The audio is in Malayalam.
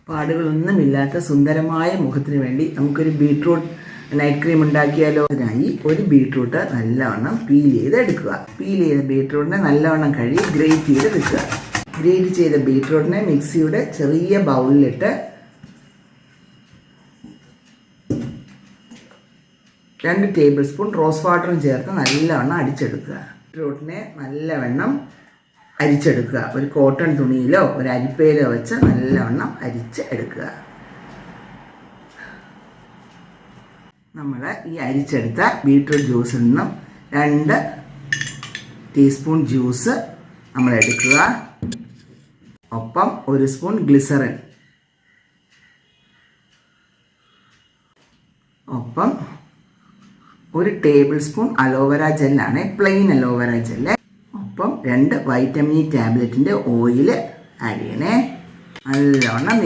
പാടുകളൊന്നുമില്ലാത്ത സുന്ദരമായ മുഖത്തിന് വേണ്ടി നമുക്കൊരു ബീട്രൂട്ട് നൈറ്റ് ക്രീം ഉണ്ടാക്കിയാലോ. അതിനായി ഒരു ബീട്രൂട്ട് നല്ലവണ്ണം പീൽ ചെയ്ത് എടുക്കുക. പീൽ ചെയ്ത ബീട്രൂട്ടിനെ നല്ലവണ്ണം കഴുകി ഗ്രേറ്റ് ചെയ്ത് വെക്കുക. ഗ്രേറ്റ് ചെയ്ത ബീട്രൂട്ടിനെ മിക്സിയുടെ ചെറിയ ബൗളിലിട്ട് 2 ടേബിൾ സ്പൂൺ റോസ് വാട്ടറും ചേർത്ത് നല്ലവണ്ണം അടിച്ചെടുക്കുക. ബീട്രൂട്ടിനെ നല്ലവണ്ണം അരിച്ചെടുക്കുക. ഒരു കോട്ടൺ തുണിയിലോ ഒരു അരിപ്പയിലോ വെച്ച് നല്ലവണ്ണം അരിച്ച് എടുക്കുക. നമ്മൾ ഈ അരിച്ചെടുത്ത ബീട്രൂട്ട് ജ്യൂസിൽ നിന്നും 2 ടീസ്പൂൺ ജ്യൂസ് നമ്മൾ എടുക്കുക. ഒപ്പം 1 സ്പൂൺ ഗ്ലിസറിൻ, ഒപ്പം 1 ടേബിൾ സ്പൂൺ അലോവേര ജെല്ലാണ്, പ്ലെയിൻ അലോവേര ജെല്ല്. ഒപ്പം 2 വൈറ്റമിൻ ടാബ്ലറ്റിൻ്റെ ഓയിൽ ആഡ് ചെയ്യണേ. നല്ലവണ്ണം